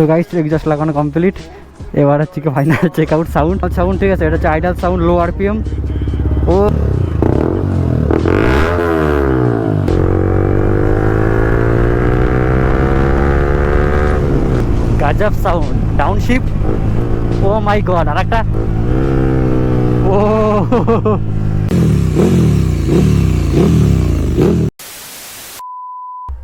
তো guys exhaust লাগানো complete. এবার হচ্ছে কি ফাইনাল চেক আউট সাউন্ড ঠিক আছে, এটা হচ্ছে আইডাল সাউন্ড, লো আরপিএম। ও গাজব sound, downshift. Oh my God, আর একটা oh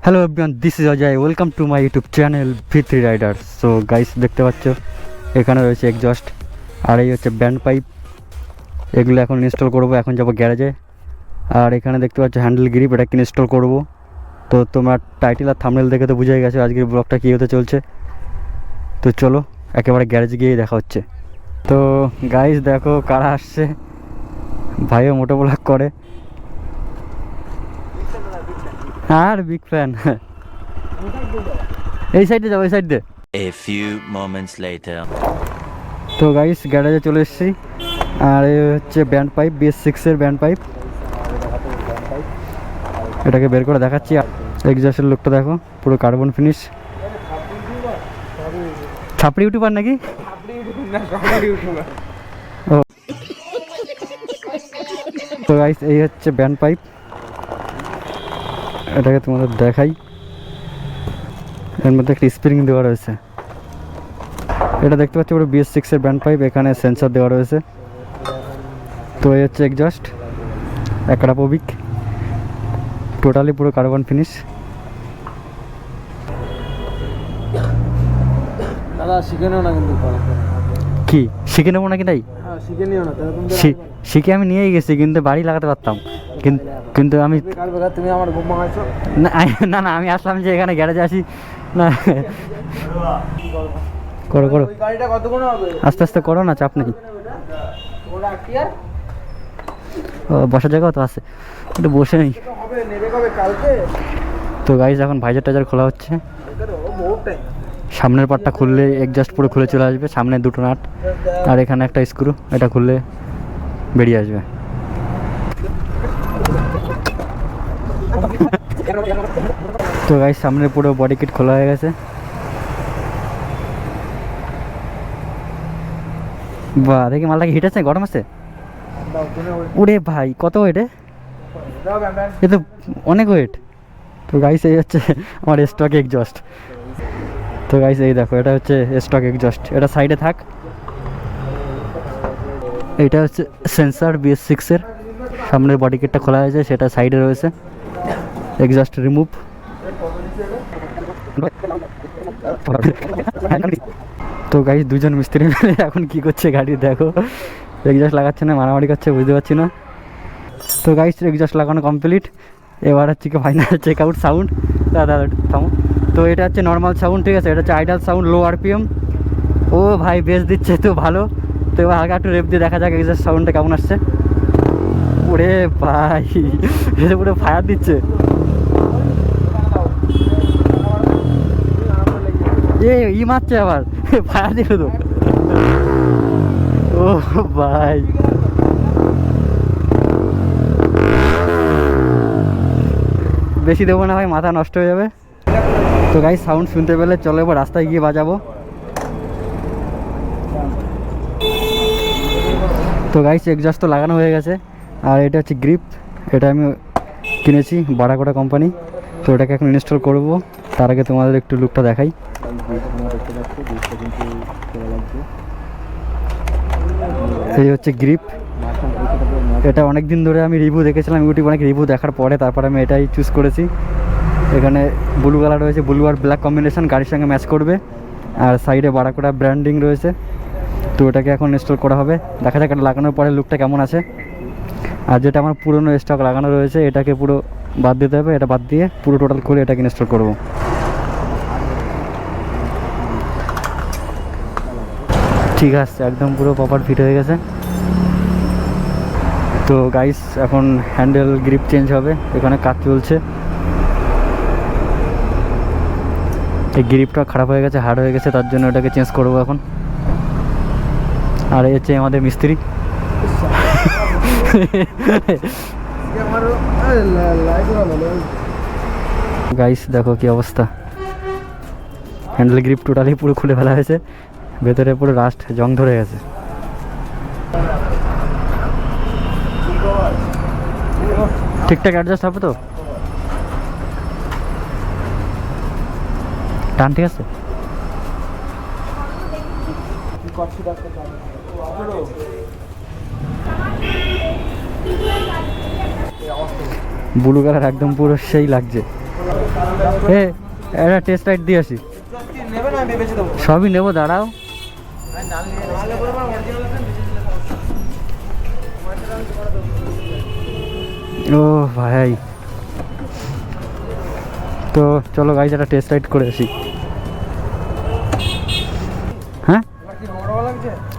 hello everyone, this is Ajay, welcome to my YouTube channel V3 rider. So guys দেখতে পাচ্ছ এখানে রয়েছে এক্সজস্ট, আর এই হচ্ছে ব্যান্ড পাইপ। এগুলো এখন ইনস্টল করব, এখন যাবো গ্যারেজে। আর এখানে দেখতে পাচ্ছ হ্যান্ডেল গ্রিপ, এটা ইনস্টল করব। তো তোমার টাইটেল আর থাম্বনেল দেখে তো বুঝেই গেছো আজকের ব্লগটা কী হতে চলছে। তো চলো একেবারে গ্যারেজে গিয়ে দেখা হচ্ছে। তো গাইস দেখো কারা আসছে, ভাইও মোটো ব্লগ করে আর বিগ ফ্যান। এই সাইডে যাও, এই সাইড দিয়ে। A few moments later. তো গাইস গ্যারেজে চলে এসেছি, আর এই হচ্ছে ব্যান্ড পাইপ, BS6 এর ব্যান্ড পাইপ। এটাকে বের করে দেখাচ্ছি। এক্সজস্টের লুকটা দেখো, পুরো কার্বন ফিনিশ। ছাপড়ি ইউটিউবার নাকি? ও তো গাইস এই হচ্ছে ব্যান্ড পাইপ, এটাকে তোমাদের দেখাই। এর মধ্যে একটা স্প্রিং দেওয়া রয়েছে, এটা দেখতে পাচ্ছি পুরো BS6 এর ব্যান্ড পাইপ, এখানে সেন্সর দেওয়া রয়েছে। তো এই হচ্ছে এক্সজস্ট অ্যাক্রাপোভিক, টোটালি পুরো কার্বন ফিনিশ। দাদা শিখে নিও না কিন্তু কি শিখে নেবো নাকি? তাই শিখে নিও না, শিখে আমি নিয়েই গেছি, কিন্তু বাড়ি লাগাতে পারতাম। কিন্তু আমি তুমি আমার ঘুম ভাঙাইছো না না আমি আসলাম যে এখানে গ্যারেজে আসি না। করো করো, ওই গাড়িটা কতক্ষণ হবে? আস্তে আস্তে করো না, চাপ নেই। ওটা আটটিয়ার ও বসার জায়গাও তো আছে, একটু বসে নেই। হবে, নেবে কবে? কালকে? তো গাইজ এখন ভাইজার টাইজার খোলা হচ্ছে। বহুত টাইম। সামনের পাটটা খুললে এক্সজস্ট পুরো খুলে চলে আসবে, সামনে দুটো নাট আর এখানে একটা স্ক্রু, এটা খুললে বেরিয়ে আসবে। তো গাইজ সামনে পুরো বডি কিট খোলা হয়ে গেছে। বাহ, দেখি মালটা কি হিট আছে, গরম আছে। ওরে ভাই কত ওয়েট, এ তো অনেক ওয়েট। তো গাইস এই হচ্ছে আমার স্টক এক্সজস্ট। তো গাইস এই দেখো, এটা হচ্ছে স্টক এক্সজস্ট, এটা সাইডে থাক। এটা হচ্ছে সেন্সার BS6 এর, সামনের বডি কিটটা খোলা হয়েছে, সেটা সাইডে রয়েছে। Exhaust remove. তো গাইস দুজন মিস্ত্রি মিলে এখন কি করছে গাড়ি দেখো, এক্সজস্ট লাগাচ্ছে না মারামারি করছে, বুঝতে পারছি না। তো গাইস এক্সজস্ট লাগানো কমপ্লিট। এবার হচ্ছে কি ফাইনাল চেক আউট সাউন্ড। দাদা থামো। তো এটা হচ্ছে নর্মাল সাউন্ড ঠিক আছে, এটা হচ্ছে আইডাল সাউন্ড, লো আরপিএম। ও ভাই বেশ দিচ্ছে তো ভালো। তো এবার হালকা একটু রেপ দিয়ে দেখা যাক এক্সজস্ট সাউন্ডটা কেমন আসছে। ওরে ভাই এটা পুরো ফায়ার দিচ্ছে। ই মারছে আবার, ফায়ার দিল তো। ও ভাই বেশি দেবো না ভাই, মাথা নষ্ট হয়ে যাবে। তো গাইস সাউন্ড শুনতে পেলে চলো এবার রাস্তায় গিয়ে বাজাবো। তো গাইস এক্সজস্ট তো লাগানো হয়ে গেছে, আর এটা হচ্ছে গ্রিপ, এটা আমি কিনেছি বারাকোটা কোম্পানি। তো এটাকে এখন ইনস্টল করব, তার আগে তোমাদের একটু লুকটা দেখাই। এই হচ্ছে গ্রিপ, এটা অনেক দিন ধরে আমি রিভিউ দেখেছিলাম ইউটিউবে, অনেক রিভিউ দেখার পরে তারপরে আমি এটাই চুজ করেছি। এখানে ব্লু কালার রয়েছে, ব্লু আর ব্ল্যাক কম্বিনেশন গাড়ির সঙ্গে ম্যাচ করবে, আর সাইডে বারাকোটা ব্র্যান্ডিং রয়েছে। তো এটাকে এখন ইনস্টল করা হবে, দেখা যাক এটা লাগানোর পরে লুকটা কেমন আছে। আর যেটা আমার পুরনো স্টক লাগানো রয়েছে এটাকে পুরো বাদ দিতে হবে, এটা বাদ দিয়ে পুরো টোটাল করে এটাকে ইনস্টল করব। ঠিক আছে, একদম পুরো প্রপার ফিট হয়ে গেছে। তো গাইস এখন হ্যান্ডেল গ্রিপ চেঞ্জ হবে, এখানে কাজ চলছে। এই গ্রিপটা খারাপ হয়ে গেছে, হার্ড হয়ে গেছে, তার জন্য এটাকে চেঞ্জ করবো এখন। আর এই হচ্ছে আমাদের মিস্ত্রি। গাইস দেখো কি অবস্থা, হ্যান্ডেল গ্রিপ টোটালি পুরো খুলে ফেলা হয়েছে, ভেতরে পুরো রাস্ট জং ধরে গেছে। ঠিকঠাক অ্যাডজাস্ট হবে তো? টান ঠিক আছে? ব্লু কালার একদম পুরো সেই লাগছে। একটা টেস্ট রাইড দিয়ে আসি। নেবে না, আমি বেঁচে দেবো। সবই নেবো, দাঁড়াও। ও ভাই, তো চলো গাইজ একটা টেস্ট রাইড করে আসি। হ্যাঁ,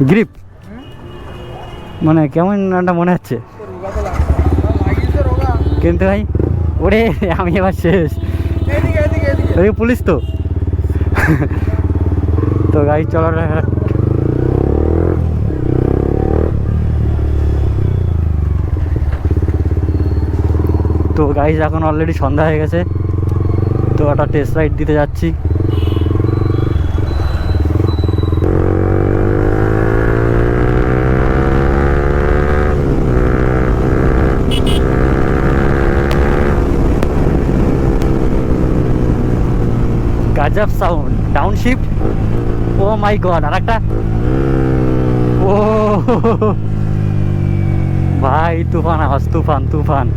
গ্রিপ মানে কেমন একটা মনে হচ্ছে, কিন্তু ভাই ওরে আমি এবার শেষ। ওই পুলিশ তো তো গাইজ চলো। তো গাইজ এখন অলরেডি সন্ধ্যা হয়ে গেছে, তো একটা টেস্ট রাইড দিতে যাচ্ছি। গাজব sound, down shift, O my God. আর একটা, ও ভাই তুফান আওয়াজ, তুফান তুফান।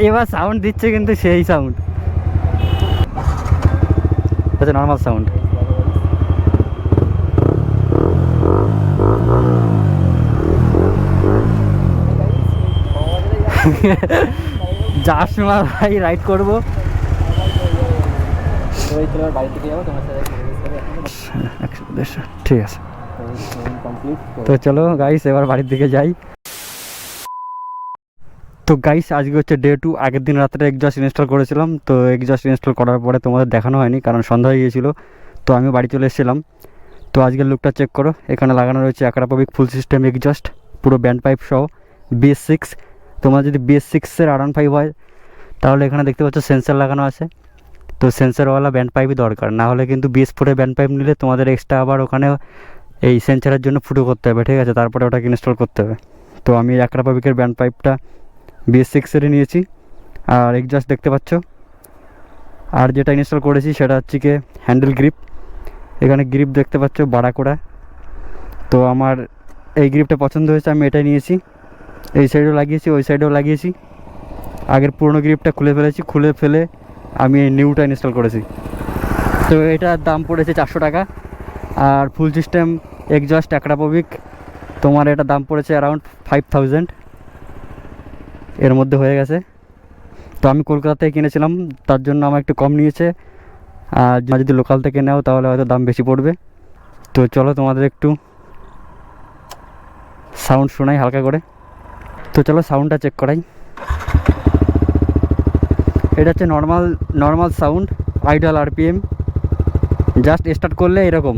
এবার সাউন্ড দিচ্ছে কিন্তু সেই সাউন্ড, আচ্ছা নর্মাল সাউন্ড। যার সময় ভাই রাইড করবো, ঠিক আছে। তো চলো গাইস এবার বাড়ির দিকে যাই। তো গাইস আজকে হচ্ছে ডে 2। আগের দিন রাত্রে এক্সজস্ট ইনস্টল করেছিলাম, তো এক্সজস্ট ইনস্টল করার পরে তোমাদের দেখানো হয়নি কারণ সন্ধ্যা হয়ে গিয়েছিলো, তো আমি বাড়ি চলে এসেছিলাম। তো আজকের লুকটা চেক করো, এখানে লাগানো রয়েছে অ্যাক্রাপবিক ফুল সিস্টেম এক্সজস্ট, পুরো ব্যান্ড পাইপ সহ BS6। তোমার যদি BS6-এর R15 হয় তাহলে এখানে দেখতে পাচ্ছ সেন্সার লাগানো আছে, তো সেন্সারওয়ালা ব্যান্ড পাইপই দরকার, না হলে কিন্তু BS4-এর ব্যান্ড পাইপ নিলে তোমাদের এক্সট্রা আবার ওখানে এই সেন্সারের জন্য ফুটো করতে হবে, ঠিক আছে, তারপরে ওটাকে ইনস্টল করতে হবে। তো আমি অ্যাক্রাপবিকের ব্যান্ড পাইপটা BS6-এরই নিয়েছি। আর এক্সজস্ট দেখতে পাচ্ছ, আর যেটা ইনস্টল করেছি সেটা হচ্ছে কি হ্যান্ডেল গ্রিপ। এখানে গ্রিপ দেখতে পাচ্ছ বারাকোড়া, তো আমার এই গ্রিপটা পছন্দ হয়েছে, আমি এটাই নিয়েছি। এই সাইডেও লাগিয়েছি, ওই সাইডেও লাগিয়েছি। আগের পুরনো গ্রিপটা খুলে ফেলেছি, খুলে ফেলে আমি এই নিউটা ইনস্টল করেছি। তো এটার দাম পড়েছে 400 টাকা। আর ফুল সিস্টেম এক্সজস্ট অ্যাক্রাপবিক তোমার এটা দাম পড়েছে অ্যারাউন্ড 5000 এর মধ্যে হয়ে গেছে। তো আমি কলকাতা থেকে কিনেছিলাম, তার জন্য আমার একটু কম নিয়েছে, আর যদি লোকাল থেকে নাও তাহলে হয়তো দাম বেশি পড়বে। তো চলো তোমাদের একটু সাউন্ড শোনাই হালকা করে। তো চলো সাউন্ডটা চেক করাই। এটা হচ্ছে normal sound, idol RPM। Just start করলে এরকম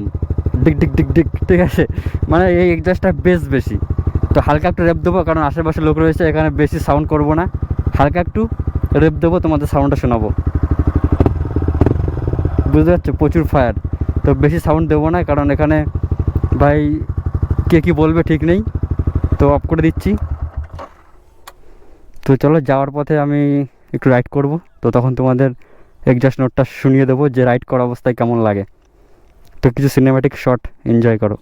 ডিক ডিক ডিক ডিক, ঠিক আছে, মানে এই এক্সজস্টটা বেশি। তো হালকা একটু রেপ দেবো কারণ আশেপাশে লোক রয়েছে, এখানে বেশি সাউন্ড করব না, হালকা একটু রেপ দেবো, তোমাদের সাউন্ডটা শোনাবো। বুঝতে পারছো, প্রচুর ফায়ার, তো বেশি সাউন্ড দেবো না কারণ এখানে ভাই কে কী বলবে ঠিক নেই। তো অফ করে দিচ্ছি। তো চলো যাওয়ার পথে আমি একটু রাইড করব, তো তখন তোমাদের এক্সজস্ট নোটটা শুনিয়ে দেবো যে রাইড করা অবস্থায় কেমন লাগে। তো কিছু সিনেম্যাটিক শট এনজয় করো।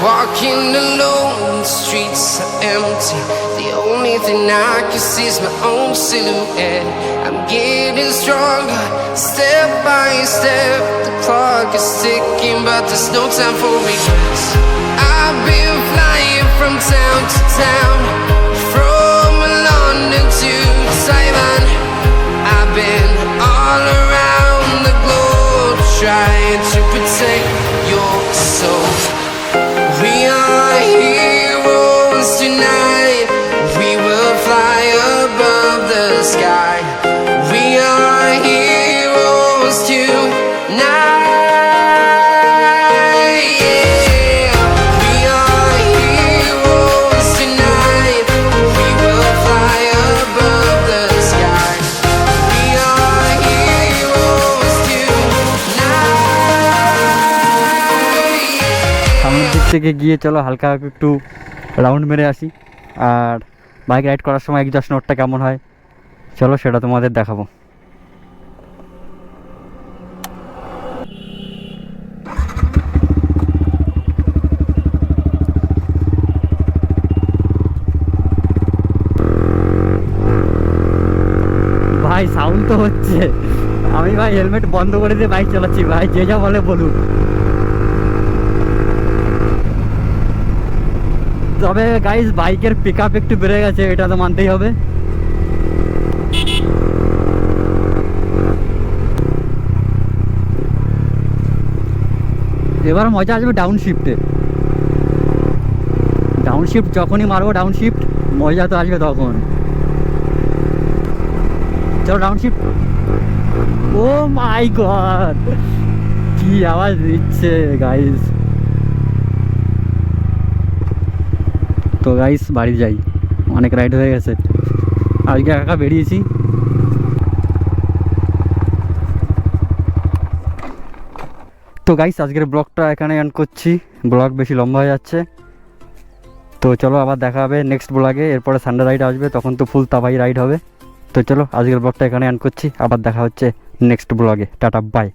Walking alone, the streets are empty. The only thing I can see is my own silhouette. I'm getting stronger, step by step. The clock is ticking, but there's no time for regrets. I've been flying from town to town, from London to Taiwan. I've been all around the globe, trying to protect your soul. We are heroes tonight. We will fly থেকে গিয়ে চলো হালকা একটু round মেরে আসি, আর bike ride করার সময় exhaust নোটটা কেমন হয় চলো সেটা তোমাদের দেখাবো। ভাই সাউন্ড তো হচ্ছে, আমি ভাই হেলমেট বন্ধ করে দিয়ে বাইক চালাচ্ছি ভাই, যে যা বলে বলুক। তবে গাইস বাইকের পিক আপ একটু বেড়ে গেছে, এটা তো মানতেই হবে। এবার মজা আসবে ডাউন শিফটে, ডাউন শিফট যখনই মারবো ডাউন শিফট মজা তো আসবে তখন। চলো down shift. O my god কি আওয়াজ দিচ্ছে গাইস। তো গাইস বাড়ি যাই, অনেক রাইড হয়ে গেছে, আজকে একা বেরিয়েছি। তো গাইস আজকের ব্লগটা এখানে এন্ড করছি, ব্লগ বেশি লম্বা হয়ে যাচ্ছে। তো চলো আবার দেখা হবে নেক্সট ব্লগে, এরপরে সানডে রাইড আসবে, তখন তো ফুল তাবাই রাইড হবে। তো চলো আজকের ব্লগটা এখানে এন্ড করছি, আবার দেখা হচ্ছে নেক্সট ব্লগে। Tata bye.